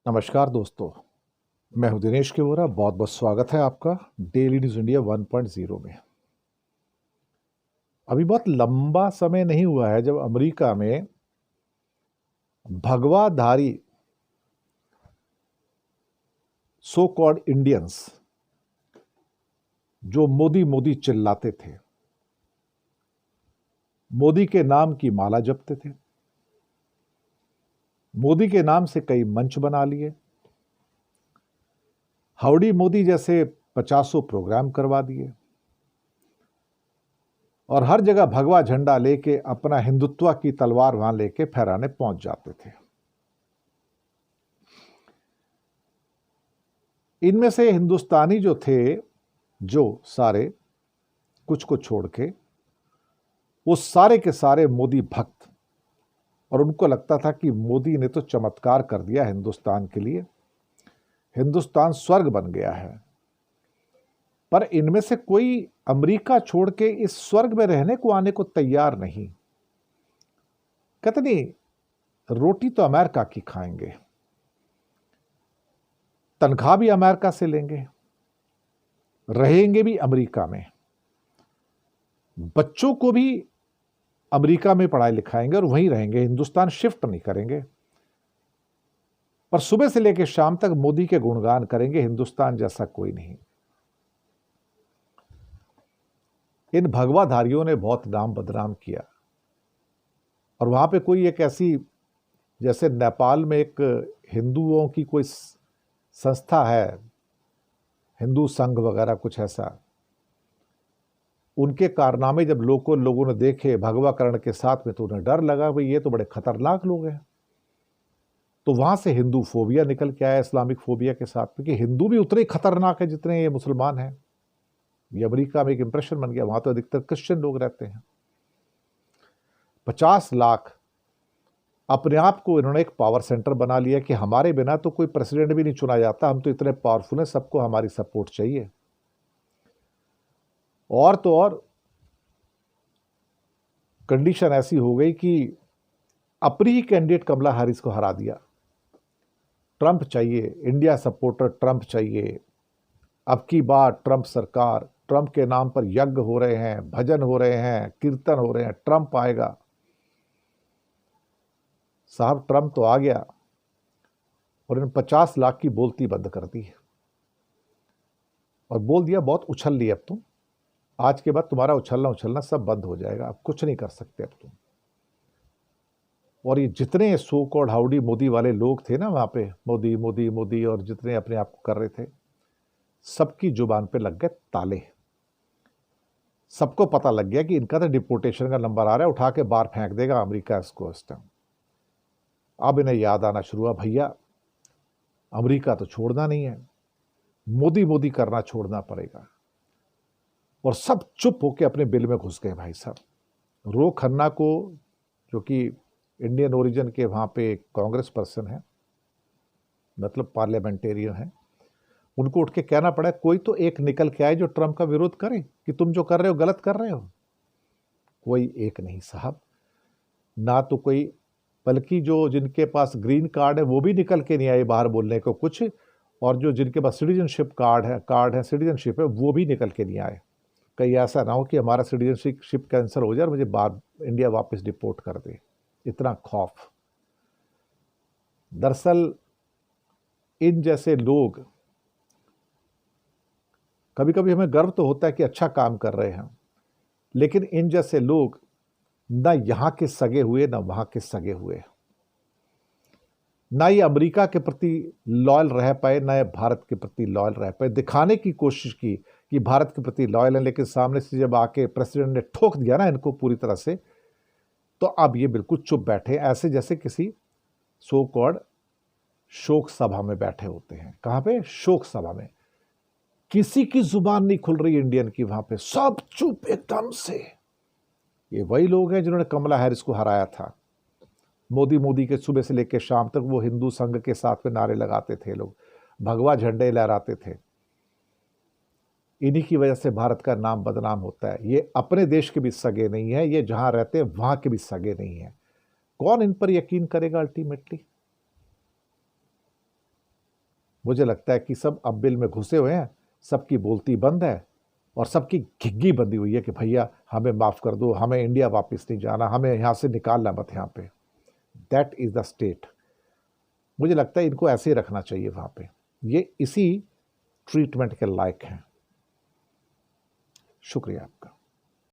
नमस्कार दोस्तों, मैं हूं दिनेश के वोरा। बहुत बहुत स्वागत है आपका डेली न्यूज इंडिया 1.0 में। अभी बहुत लंबा समय नहीं हुआ है जब अमेरिका में भगवाधारी सो कॉल्ड इंडियंस जो मोदी मोदी चिल्लाते थे, मोदी के नाम की माला जपते थे, मोदी के नाम से कई मंच बना लिए, हाउडी मोदी जैसे 50 प्रोग्राम करवा दिए और हर जगह भगवा झंडा लेके अपना हिंदुत्व की तलवार वहां लेके फहराने पहुंच जाते थे। इनमें से हिंदुस्तानी जो थे, जो सारे कुछ को छोड़ के, वो सारे के सारे मोदी भक्त, और उनको लगता था कि मोदी ने तो चमत्कार कर दिया हिंदुस्तान के लिए, हिंदुस्तान स्वर्ग बन गया है। पर इनमें से कोई अमेरिका छोड़ के इस स्वर्ग में रहने को आने को तैयार नहीं। कहते नहीं, रोटी तो अमेरिका की खाएंगे, तनख्वाह भी अमेरिका से लेंगे, रहेंगे भी अमेरिका में, बच्चों को भी अमेरिका में पढ़ाई लिखाएंगे और वहीं रहेंगे, हिंदुस्तान शिफ्ट नहीं करेंगे। पर सुबह से लेकर शाम तक मोदी के गुणगान करेंगे, हिंदुस्तान जैसा कोई नहीं। इन भगवाधारियों ने बहुत नाम बदनाम किया। और वहां पे कोई एक ऐसी, जैसे नेपाल में एक हिंदुओं की कोई संस्था है, हिंदू संघ वगैरह कुछ ऐसा, उनके कारनामे जब लोगों ने देखे भगवाकरण के साथ में, तो उन्हें डर लगा भाई ये तो बड़े खतरनाक लोग हैं। तो वहां से हिंदू फोबिया निकल के आया, इस्लामिक फोबिया के साथ में, कि हिंदू भी उतने ही खतरनाक है जितने ये मुसलमान हैं। ये अमेरिका में एक इंप्रेशन बन गया, वहां तो अधिकतर क्रिश्चियन लोग रहते हैं। 50 लाख अपने आप को इन्होंने एक पावर सेंटर बना लिया कि हमारे बिना तो कोई प्रेसिडेंट भी नहीं चुना जाता, हम तो इतने पावरफुल हैं, सबको हमारी सपोर्ट चाहिए। और तो और कंडीशन ऐसी हो गई कि अपनी ही कैंडिडेट कमला हैरिस को हरा दिया। ट्रंप चाहिए, इंडिया सपोर्टर ट्रंप चाहिए, अब की बार ट्रंप सरकार, ट्रंप के नाम पर यज्ञ हो रहे हैं, भजन हो रहे हैं, कीर्तन हो रहे हैं, ट्रंप आएगा। साहब ट्रंप तो आ गया और इन 50 लाख की बोलती बंद कर दी और बोल दिया बहुत उछल लिया, अब तुम, आज के बाद तुम्हारा उछलना सब बंद हो जाएगा, अब कुछ नहीं कर सकते अब तुम। और ये जितने सो कॉल्ड हाउडी मोदी वाले लोग थे ना वहां पे, मोदी मोदी मोदी, और जितने अपने आप को कर रहे थे, सबकी जुबान पे लग गए ताले। सबको पता लग गया कि इनका तो डिपोर्टेशन का नंबर आ रहा है, उठा के बाहर फेंक देगा अमेरिका इसको इस टाइम। अब इन्हें याद आना शुरू हुआ, भैया अमेरिका तो छोड़ना नहीं है, मोदी मोदी करना छोड़ना पड़ेगा। और सब चुप होकर अपने बिल में घुस गए। भाई साहब रो खन्ना को, जो कि इंडियन ओरिजिन के वहाँ पे कांग्रेस पर्सन है, मतलब पार्लियामेंटेरियन है, उनको उठ के कहना पड़ा कोई तो एक निकल के आए जो ट्रंप का विरोध करे कि तुम जो कर रहे हो गलत कर रहे हो। कोई एक नहीं साहब, ना तो कोई, बल्कि जो जिनके पास ग्रीन कार्ड है वो भी निकल के नहीं आए बाहर बोलने को कुछ, और जो जिनके पास सिटीजनशिप कार्ड है सिटीजनशिप है, वो भी निकल के नहीं आए। कहीं ऐसा ना हो कि हमारा सिटीजनशिप कैंसिल हो जाए और मुझे बाहर इंडिया वापस डिपोर्ट कर दे, इतना खौफ। दरअसल इन जैसे लोग, कभी कभी हमें गर्व तो होता है कि अच्छा काम कर रहे हैं, लेकिन इन जैसे लोग ना यहाँ के सगे हुए ना वहां के सगे हुए, ना ये अमेरिका के प्रति लॉयल रह पाए, ना ये भारत के प्रति लॉयल रह पाए। दिखाने की कोशिश की कि भारत के प्रति लॉयल है, लेकिन सामने से जब आके प्रेसिडेंट ने ठोक दिया ना इनको पूरी तरह से, तो अब ये बिल्कुल चुप बैठे, ऐसे जैसे किसी सो कॉल्ड शोक सभा में बैठे होते हैं। कहां पे? शोक सभा में। किसी की जुबान नहीं खुल रही इंडियन की, वहां पे सब चुप एकदम से। ये वही लोग हैं जिन्होंने कमला हैरिस को हराया था। मोदी मोदी के सुबह से लेकर शाम तक वो हिंदू संघ के साथ में नारे लगाते थे, लोग भगवा झंडे लहराते थे। इन्हीं की वजह से भारत का नाम बदनाम होता है। ये अपने देश के भी सगे नहीं है, ये जहां रहते हैं वहां के भी सगे नहीं है। कौन इन पर यकीन करेगा अल्टीमेटली? मुझे लगता है कि सब अब बिल में घुसे हुए हैं, सबकी बोलती बंद है और सबकी घिग्गी बंदी हुई है कि भैया हमें माफ़ कर दो, हमें इंडिया वापस नहीं जाना, हमें यहाँ से निकालना मत यहाँ पे। That is the state. मुझे लगता है इनको ऐसे ही रखना चाहिए वहाँ पे, ये इसी ट्रीटमेंट के लायक हैं। शुक्रिया आपका।